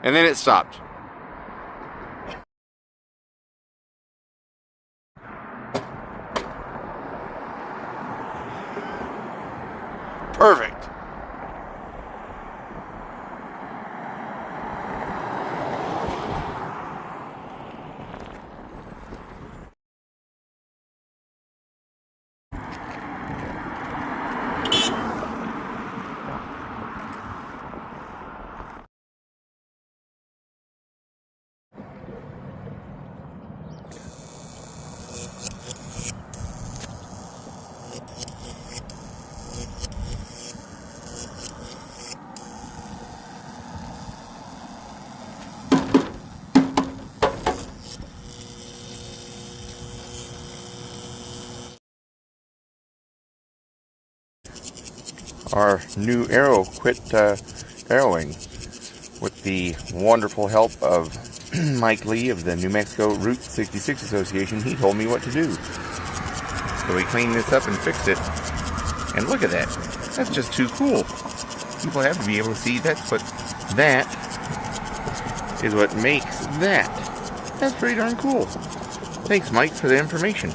and then it stopped. Perfect. Our new arrow quit arrowing with the wonderful help of Mike Lee of the New Mexico Route 66 Association. He told me what to do. So we cleaned this up and fixed it. And look at that. That's just too cool. People have to be able to see that's what that is what makes that. That's pretty darn cool. Thanks, Mike, for the information.